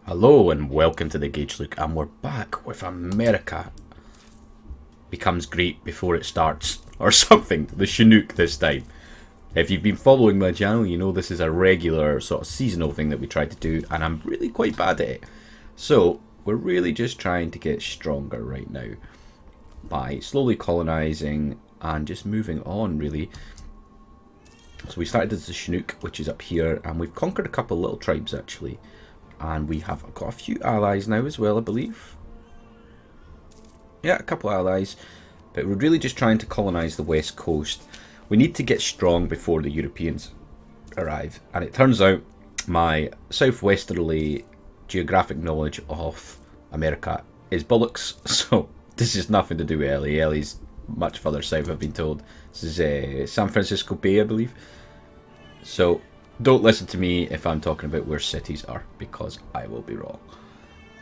Hello and welcome to the Gauge Look, and we're back with America becomes great before it starts, or something, the Chinook this time. If you've been following my channel, you know this is a regular sort of seasonal thing that we try to do, and I'm really quite bad at it. So, we're really just trying to get stronger right now by slowly colonising and just moving on, really. So we started as the Chinook, which is up here, and we've conquered a couple little tribes actually. And we have got a few allies now as well, I believe. Yeah, a couple allies. But we're really just trying to colonise the west coast. We need to get strong before the Europeans arrive. And it turns out my southwesterly geographic knowledge of America is bollocks. So this is nothing to do with Ellie. Ellie's much further south, I've been told. This is San Francisco Bay, I believe. So don't listen to me if I'm talking about where cities are, because I will be wrong.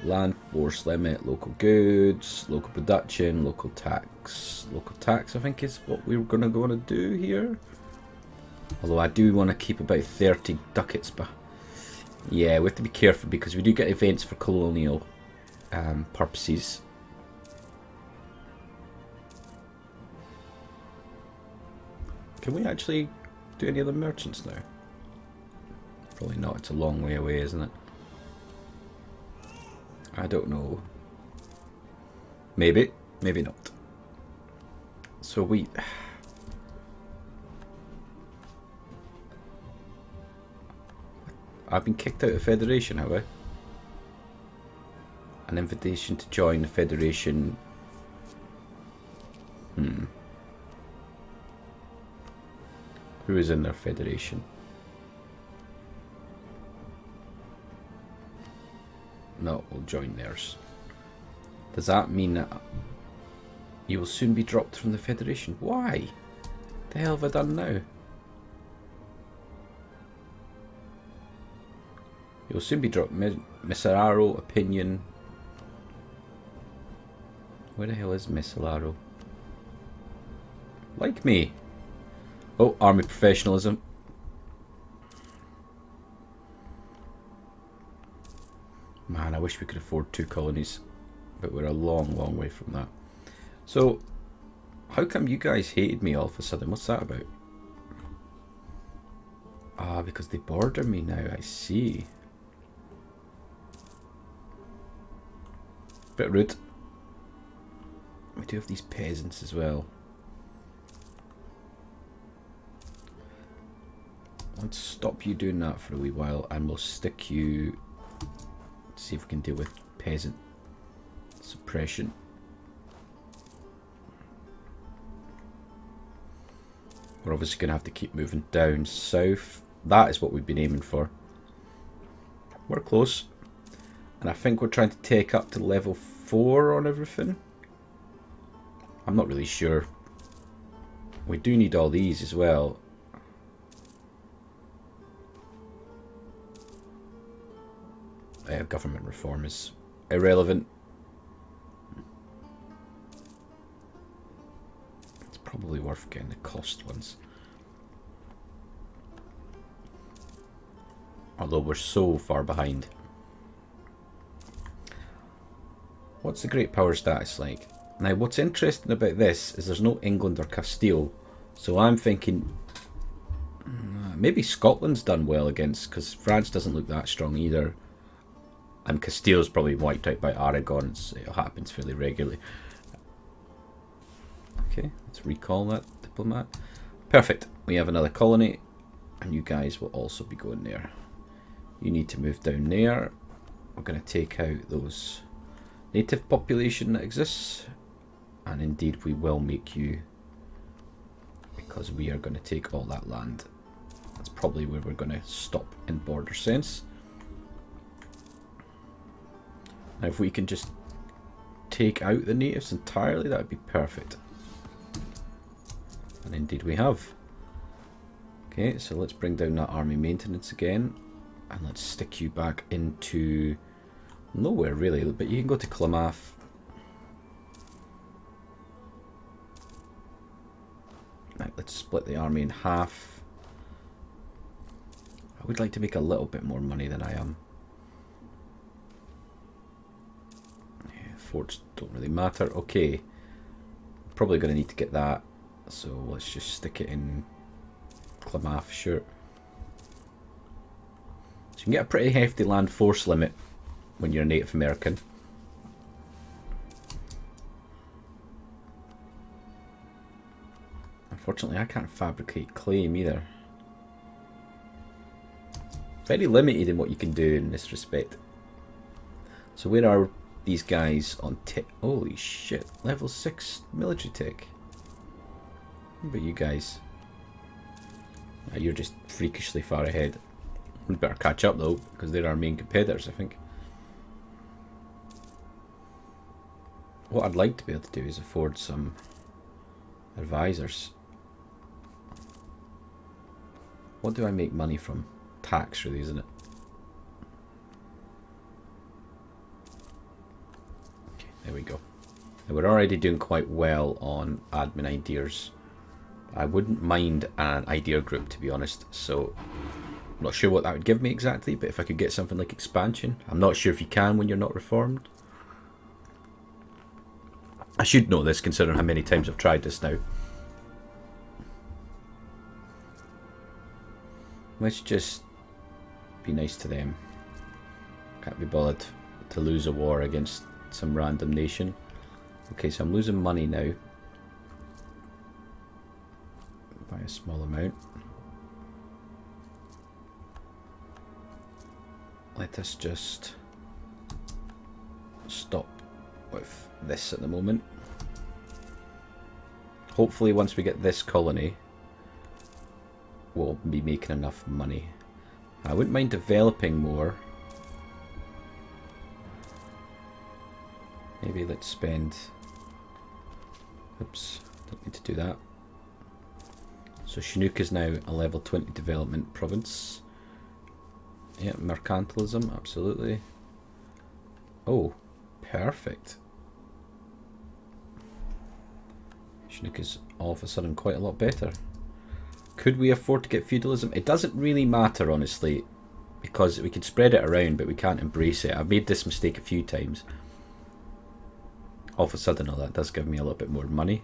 Land force limit, local goods, local production, local tax. Local tax, I think, is what we're going to do here. Although I do want to keep about 30 ducats, but yeah, we have to be careful because we do get events for colonial purposes. Can we actually do any other merchants now? Probably not, it's a long way away, isn't it? I don't know. Maybe, maybe not. So we... I've been kicked out of Federation, have I? An invitation to join the Federation. Who is in their Federation? No, we'll join theirs. Does that mean that you will soon be dropped from the Federation? Why? What the hell have I done now? You'll soon be dropped. Misararo, opinion. Where the hell is Misararo? Like me. Oh, army professionalism. Man, I wish we could afford 2 colonies, but we're a long, long way from that. So, how come you guys hated me all of a sudden? What's that about? Ah, because they border me now, I see. Bit rude. We do have these peasants as well. Let's stop you doing that for a wee while, and we'll stick you... See if we can deal with peasant suppression. We're obviously going to have to keep moving down south. That is what we've been aiming for. We're close. And I think we're trying to take up to level 4 on everything. I'm not really sure. We do need all these as well. Government reform is irrelevant. It's probably worth getting the cost ones. Although we're so far behind. What's the great power status like? Now what's interesting about this is there's no England or Castile. So I'm thinking maybe Scotland's done well against, because France doesn't look that strong either. And Castile's probably wiped out by Aragon. It happens fairly regularly. Okay, let's recall that diplomat. Perfect. We have another colony, and you guys will also be going there. You need to move down there. We're going to take out those native population that exists, and indeed we will make you, because we are going to take all that land. That's probably where we're going to stop in border sense. Now if we can just take out the natives entirely, that would be perfect. And indeed we have. Okay, so let's bring down that army maintenance again. And let's stick you back into nowhere really, but you can go to Klamath. Right, let's split the army in half. I would like to make a little bit more money than I am. forts don't really matter. Okay, probably going to need to get that, so let's just stick it in Klamath, sure. So you can get a pretty hefty land force limit when you're a Native American. Unfortunately, I can't fabricate claim either. Very limited in what you can do in this respect. So where are these guys on tech? Holy shit, level 6 military tech. What about you guys? You're just freakishly far ahead. We better catch up though, because they're our main competitors, I think. What I'd like to be able to do is afford some advisors. What do I make money from? Tax, really, isn't it? Okay, there we go. Now we're already doing quite well on admin ideas. I wouldn't mind an idea group, to be honest, so I'm not sure what that would give me exactly, but if I could get something like expansion. I'm not sure if you can when you're not reformed. I should know this considering how many times I've tried this now. Let's just be nice to them. Can't be bothered to lose a war against some random nation. Okay, so I'm losing money now. By a small amount. Let us just stop with this at the moment. Hopefully once we get this colony, we'll be making enough money. I wouldn't mind developing more. Maybe let's spend... Oops, don't need to do that. So Chinook is now a level 20 development province. Yeah, mercantilism, absolutely. Oh, perfect. Chinook is all of a sudden quite a lot better. Could we afford to get feudalism? It doesn't really matter, honestly, because we can spread it around, but we can't embrace it. I've made this mistake a few times. All of a sudden, that does give me a little bit more money.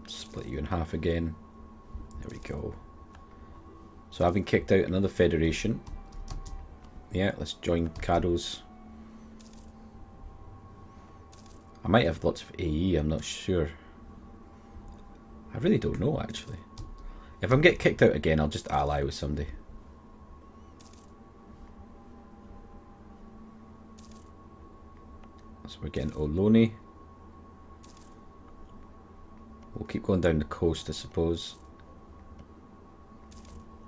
Split you in half again. There we go. So I've been kicked out another federation. Yeah, let's join Cado's. I might have lots of AE, I'm not sure. I really don't know, actually. If I'm getting kicked out again, I'll just ally with somebody. So we're getting Ohlone. We'll keep going down the coast, I suppose.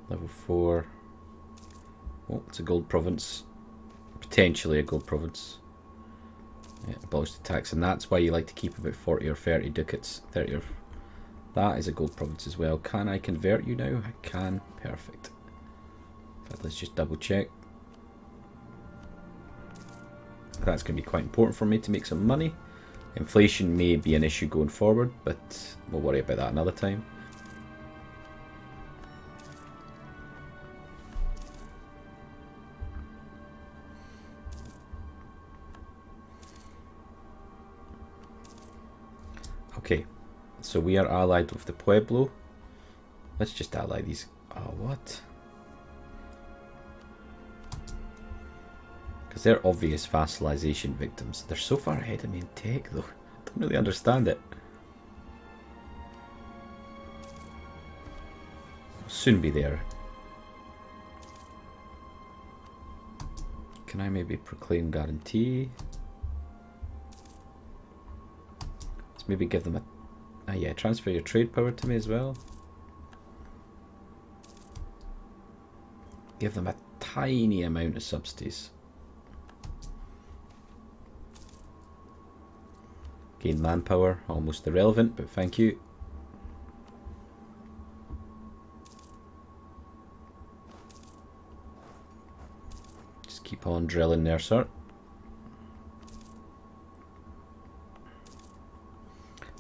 Level 4. Oh, it's a gold province. Potentially a gold province. Yeah, abolish the tax, and that's why you like to keep about 40 or 30 ducats. 30 or... That is a gold province as well. Can I convert you now? I can. Perfect. In fact, let's just double check. That's going to be quite important for me to make some money. Inflation may be an issue going forward, but we'll worry about that another time. Okay, so we are allied with the Pueblo. Let's just ally these. Oh, what? Because they're obvious vassalization victims. They're so far ahead of me in tech, though. I don't really understand it. I'll soon be there. Can I maybe proclaim guarantee? Maybe give them a... yeah, transfer your trade power to me as well. Give them a tiny amount of subsidies. Gain manpower, almost irrelevant, but thank you. Just keep on drilling there, sir.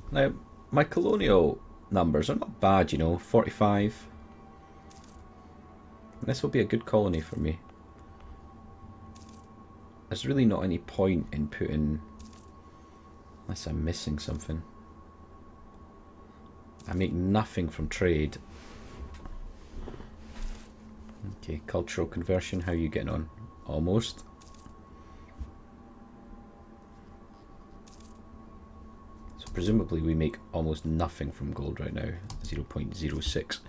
Now, my colonial numbers are not bad, you know, 45. This will be a good colony for me. there's really not any point in putting, unless I'm missing something. I make nothing from trade. Okay, cultural conversion, how are you getting on? Almost. So presumably we make almost nothing from gold right now, 0.06.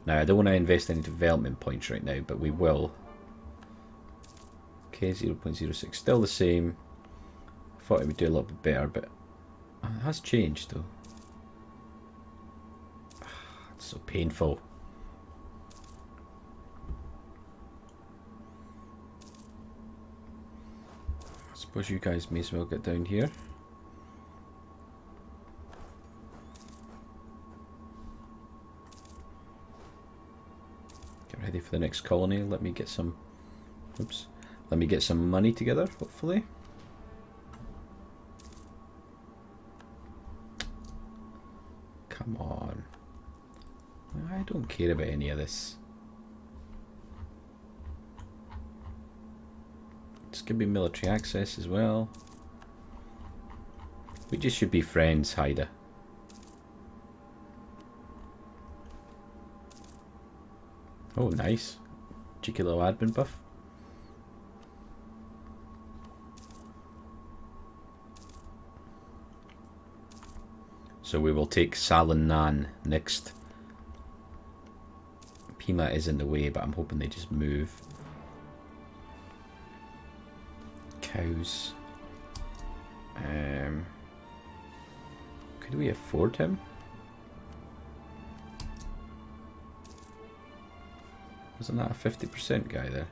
Now I don't want to invest any development points right now, but we will. Okay, 0.06, still the same. I thought it would do a little bit better, but it has changed though. It's so painful. I suppose you guys may as well get down here. Get ready for the next colony. Let me get some, oops, let me get some money together, hopefully. Come on. I don't care about any of this. Just give me military access as well. We just should be friends, Haida. Oh, nice. Cheeky little admin buff. So we will take Salin Nan next. Pima is in the way, but I'm hoping they just move. Cows. Could we afford him? Wasn't that a 50% guy there?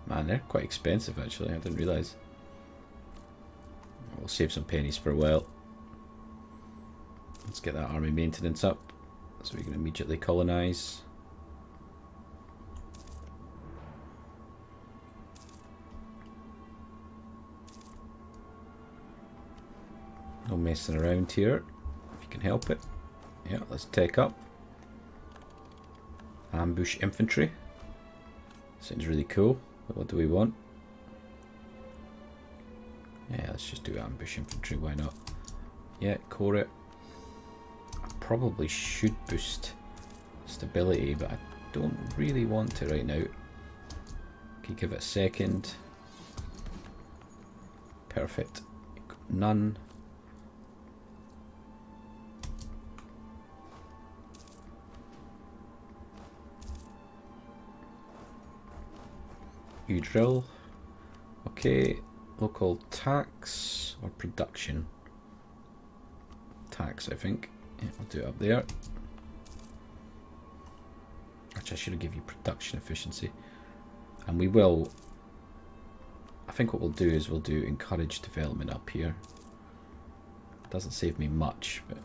Man, they're quite expensive actually, I didn't realise. We'll save some pennies for a while. Let's get that army maintenance up so we can immediately colonise. No messing around here, if you can help it. Yeah, let's take up. Ambush infantry. Sounds really cool. What do we want? Yeah, let's just do ambush infantry, why not? Yeah, core it. I probably should boost stability, but I don't really want to right now. Okay, give it a second. Perfect. None. You drill. Okay, local tax or production. Tax, I think. Yeah, I'll do it up there. Actually, I should have given you production efficiency. And we will, I think what we'll do is we'll do encourage development up here. Doesn't save me much, but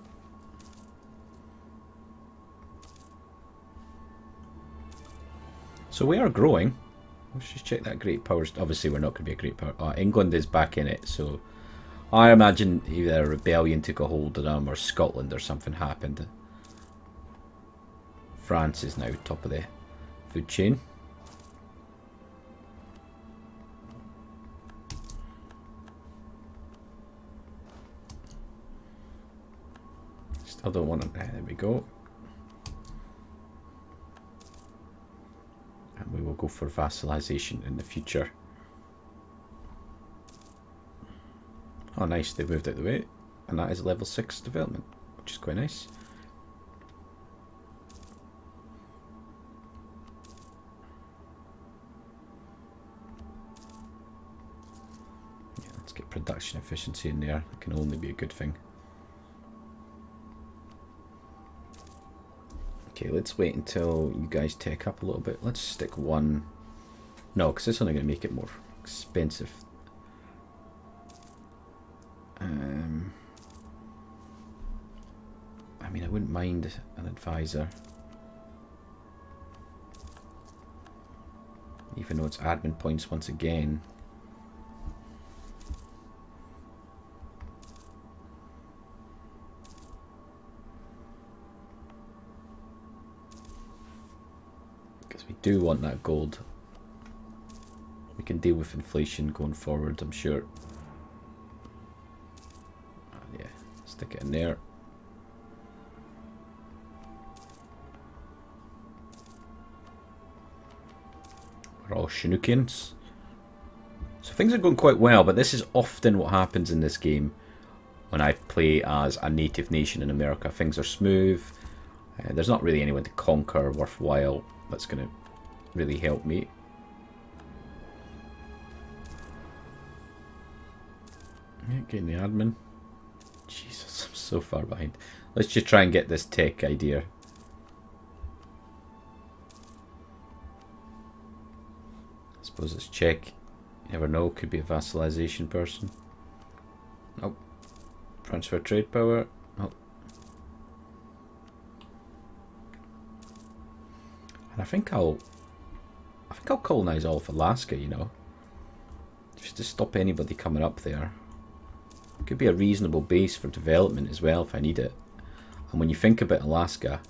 so we are growing. Let's just check that great powers. Obviously, we're not going to be a great power. England is back in it, so I imagine either a rebellion took a hold of them or Scotland or something happened. France is now top of the food chain. Still don't want them. There we go. And we will go for vassalization in the future. Oh nice, they moved out of the way. And that is level 6 development, which is quite nice. Yeah, let's get production efficiency in there. That can only be a good thing. Okay, let's wait until you guys take up a little bit. Let's stick one. No, because it's only going to make it more expensive. I mean, I wouldn't mind an advisor. Even though it's admin points once again. Because we do want that gold. We can deal with inflation going forward, I'm sure. Yeah, stick it in there. We're all Chinookians. So things are going quite well, but this is often what happens in this game when I play as a native nation in America. Things are smooth. There's not really anyone to conquer worthwhile that's going to really help me. Yeah, getting the admin. Jesus, I'm so far behind. Let's just try and get this tech idea. I suppose it's check. You never know, could be a vassalization person. Nope. Transfer trade power. Nope. And I think I'll colonize all of Alaska, you know. Just to stop anybody coming up there. Could be a reasonable base for development as well if I need it. And when you think about Alaska,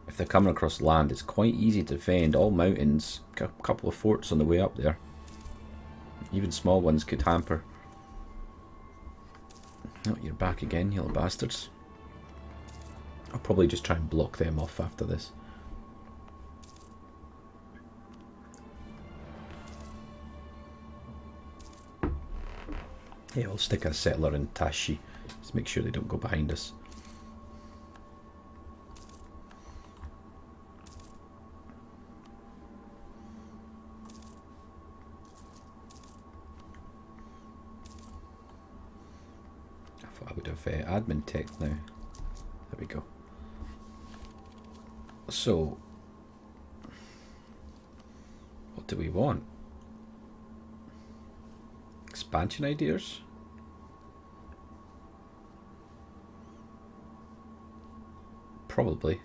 if they're coming across land, it's quite easy to defend. All mountains, a couple of forts on the way up there. Even small ones could hamper. Oh, you're back again, you little bastards. I'll probably just try and block them off after this. Yeah, we'll stick a settler in Tashi. Just make sure they don't go behind us. I thought I would have admin tech now. There we go. So, what do we want? Expansion ideas? Probably.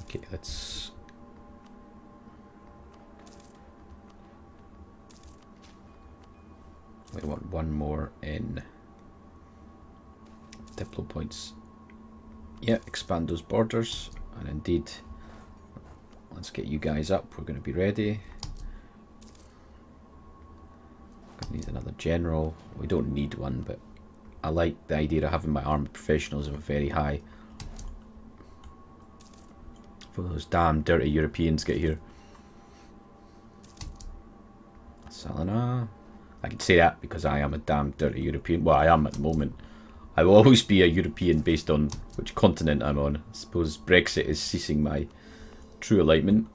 Okay, let's... We want one more in Diplo points. Yeah, expand those borders, and indeed, let's get you guys up. We're going to be ready. Need another general. We don't need one, but I like the idea of having my army professionals very high. Before those damn dirty Europeans get here. Salina. I can say that because I am a damn dirty European. Well, I am at the moment. I will always be a European based on which continent I'm on. I suppose Brexit is ceasing my true alignment.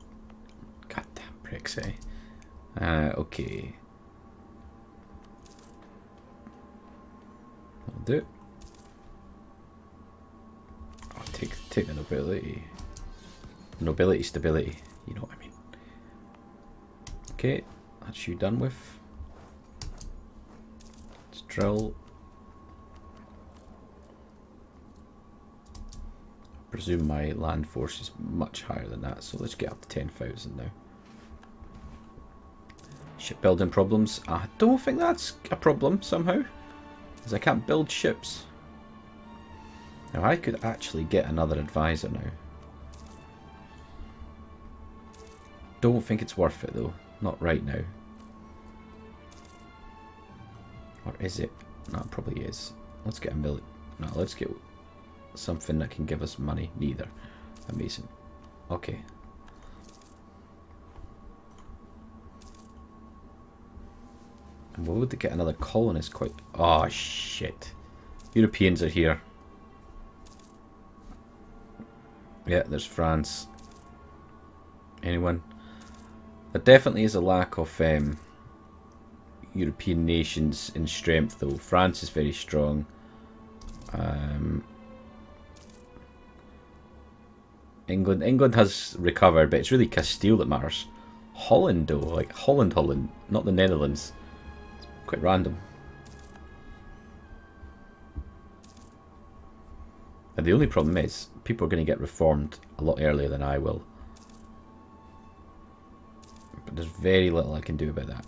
Goddamn Brexit. Okay. I'll do. I'll take the nobility. Nobility, stability. You know what I mean. Okay, that's you done with. Let's drill. I presume my land force is much higher than that, so let's get up to 10,000 now. Shipbuilding problems. I don't think that's a problem somehow. Because I can't build ships. Now I could actually get another advisor now. Don't think it's worth it though. Not right now. Or is it? No, it probably is. Let's get a million. No, let's get something that can give us money. Neither. Amazing. Okay. And we would get another colonist quite... Oh, shit. Europeans are here. Yeah, there's France. Anyone? There definitely is a lack of European nations in strength, though. France is very strong. England has recovered, but it's really Castile that matters. Holland, though. Like, Holland, not the Netherlands. Quite random. And the only problem is people are going to get reformed a lot earlier than I will. But there's very little I can do about that.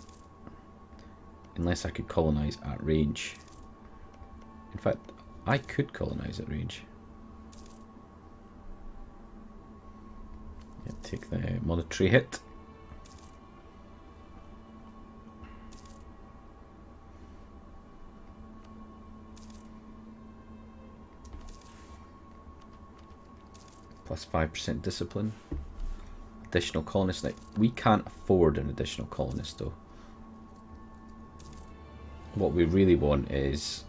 Unless I could colonize at range. In fact, I could colonise at range. Yeah, take the monetary hit. Plus 5% discipline. Additional colonist. Now, we can't afford an additional colonist though. What we really want is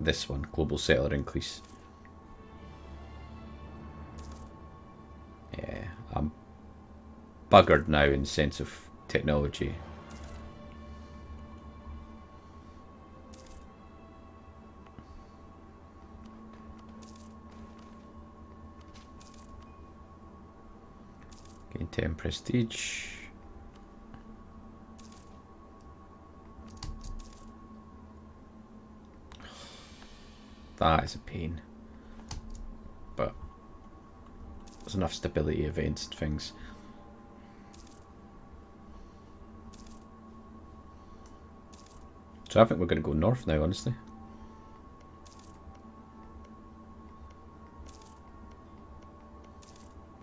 this one, global settler increase. Yeah, I'm buggered now in the sense of technology. Gain 10 prestige. That is a pain. But there's enough stability events and things. So I think we're going to go north now, honestly.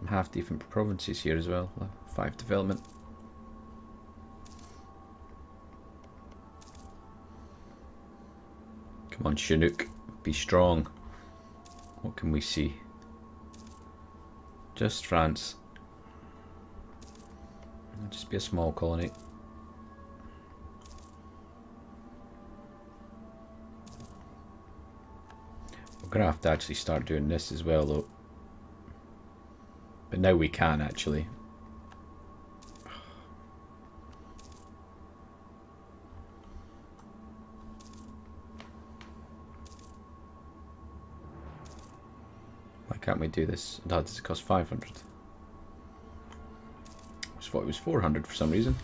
Half different provinces here as well. 5 development. Come on, Chinook, be strong. What can we see? Just France. It'll just be a small colony. We're gonna have to actually start doing this as well, though. But now we can actually. Why can't we do this? Oh, does it cost 500? I just thought it was 400 for some reason.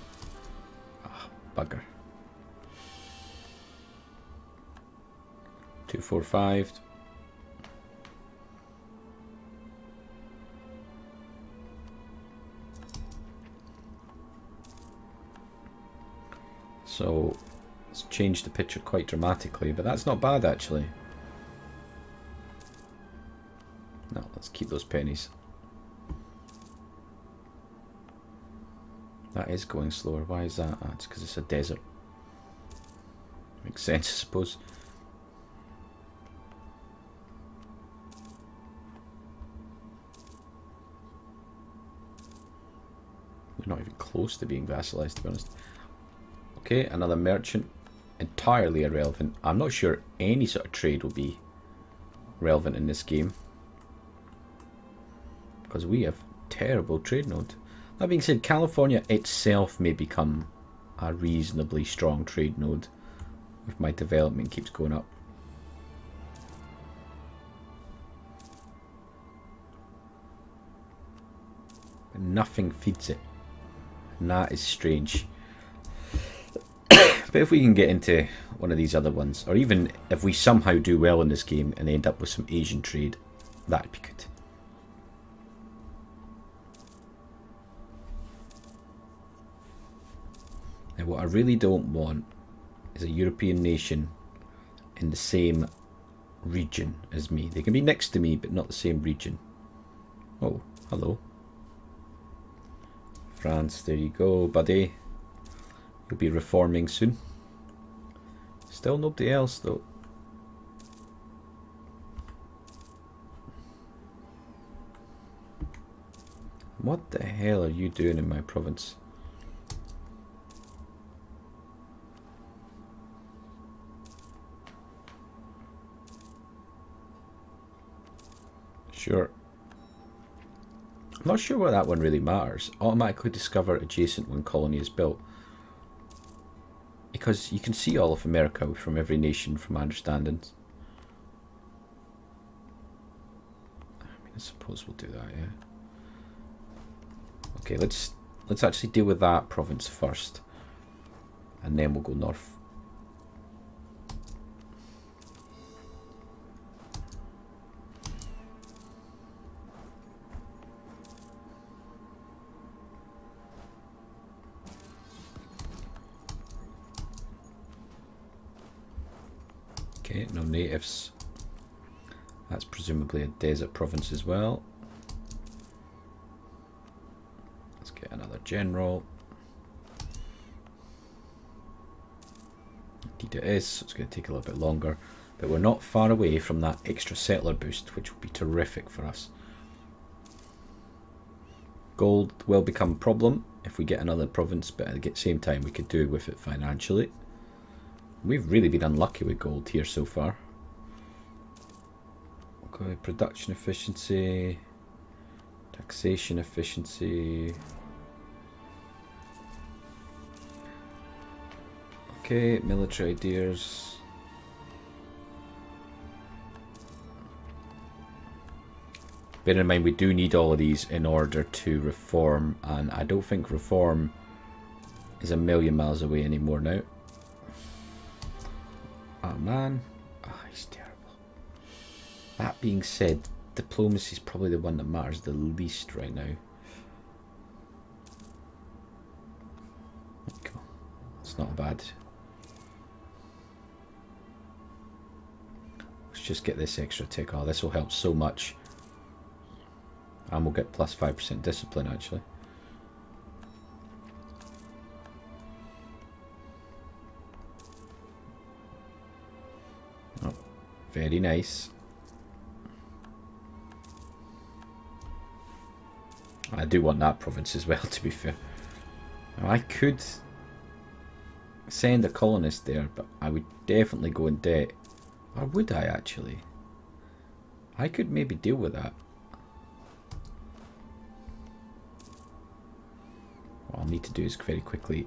Ah, bugger. 245. So it's changed the picture quite dramatically, but that's not bad actually. No, let's keep those pennies. That is going slower. Why is that? Ah, it's because it's a desert. Makes sense, I suppose. We're not even close to being vassalized, to be honest. Okay, another merchant. Entirely irrelevant. I'm not sure any sort of trade will be relevant in this game, because we have terrible trade node. That being said, California itself may become a reasonably strong trade node if my development keeps going up. But nothing feeds it, and that is strange. But if we can get into one of these other ones, or even if we somehow do well in this game and end up with some Asian trade, that'd be good. Now what I really don't want is a European nation in the same region as me. They can be next to me, but not the same region. Oh, hello. France, there you go, buddy. You'll be reforming soon. Still nobody else though. What the hell are you doing in my province? Sure. I'm not sure why that one really matters. Automatically discover adjacent when colony is built. Because you can see all of America from every nation, from my understanding. I mean, I suppose we'll do that, yeah. Okay, let's actually deal with that province first, and then we'll go north. Okay, no natives. That's presumably a desert province as well. Let's get another general. Indeed it is, so it's going to take a little bit longer. But we're not far away from that extra settler boost, which will be terrific for us. Gold will become a problem if we get another province, but at the same time we could do with it financially. We've really been unlucky with gold here so far. Okay, production efficiency, taxation efficiency. Okay, military ideas. Bear in mind we do need all of these in order to reform, and I don't think reform is a million miles away anymore now. Oh man, oh, he's terrible. That being said, diplomacy is probably the one that matters the least right now. Okay. It's not bad. Let's just get this extra tick. Oh, this will help so much. And we'll get plus 5% discipline actually. Oh, very nice. I do want that province as well, to be fair. Now, I could send a colonist there, but I would definitely go in debt. Or would I actually? I could maybe deal with that. What I'll need to do is very quickly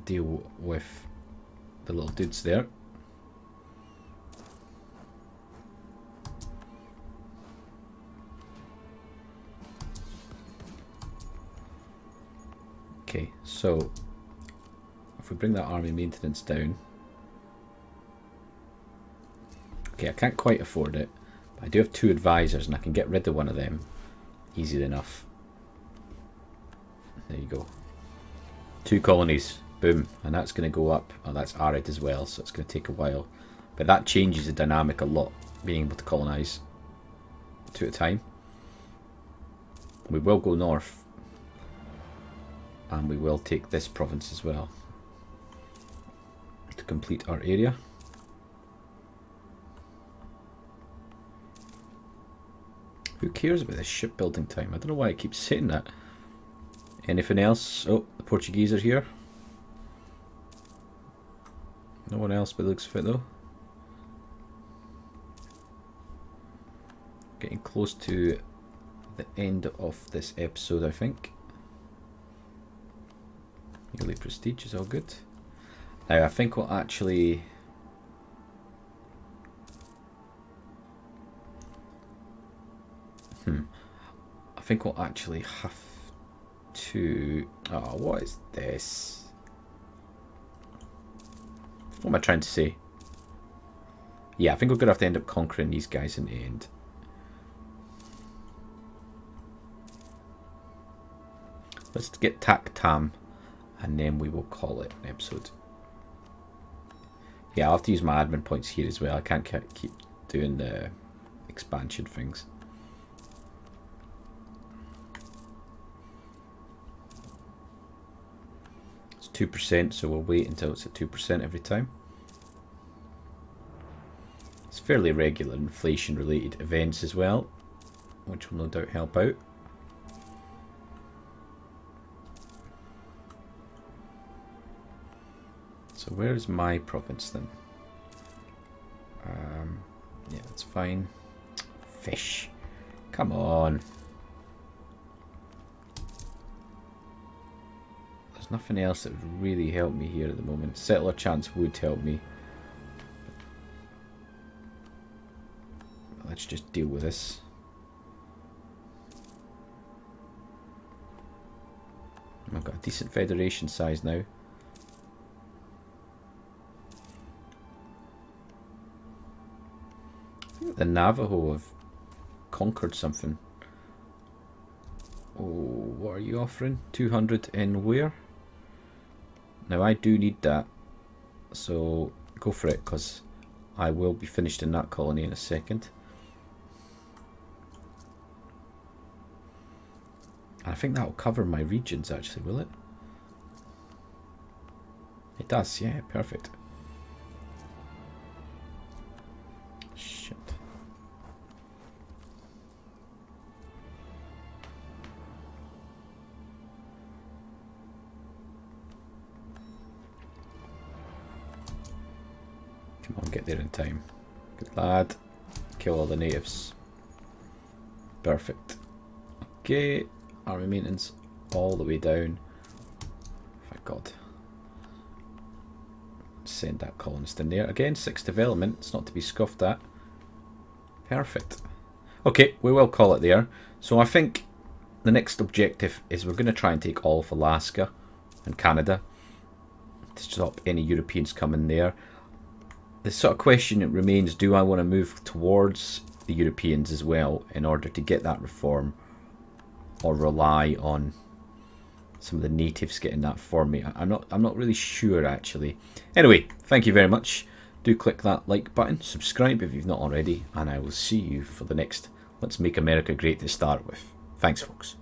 deal with the little dudes there. Okay, so if we bring that army maintenance down, okay, I can't quite afford it, but I do have 2 advisors and I can get rid of one of them easy enough. There you go. 2 colonies, boom, and that's going to go up. Oh, that's arid as well, so it's going to take a while, but that changes the dynamic a lot, being able to colonize 2 at a time. We will go north. And we will take this province as well to complete our area. Who cares about this shipbuilding time? I don't know why I keep saying that. Anything else? Oh, the Portuguese are here. No one else but looks fit though. Getting close to the end of this episode, I think. Yearly prestige is all good. Now I think we'll actually I think we'll actually have to what is this? What am I trying to say? Yeah, I think we're gonna have to end up conquering these guys in the end. Let's get Taktam. And then we will call it an episode. Yeah, I'll have to use my admin points here as well. I can't keep doing the expansion things. It's 2%, so we'll wait until it's at 2% every time. It's fairly regular inflation-related events as well, which will no doubt help out. So where is my province then? Yeah, that's fine. Fish. Come on. There's nothing else that would really help me here at the moment. Settler chance would help me. Let's just deal with this. I've got a decent federation size now. The Navajo have conquered something. Oh, what are you offering? 200 in where? Now I do need that, so go for it, because I will be finished in that colony in a second. I think that will cover my regions actually, will it? It does, yeah, perfect. Shit. Come on, get there in time. Good lad. Kill all the natives. Perfect. Okay, army maintenance all the way down. Thank God. Send that colonist in there. Again, 6 development. It's not to be scoffed at. Perfect. Okay, we will call it there. So I think the next objective is we're going to try and take all of Alaska and Canada to stop any Europeans coming there. The sort of question that remains, do I want to move towards the Europeans as well in order to get that reform, or rely on some of the natives getting that for me? I'm not really sure actually. Anyway, thank you very much. Do click that like button, subscribe if you've not already, and I will see you for the next Let's Make America Great to start with. Thanks, folks.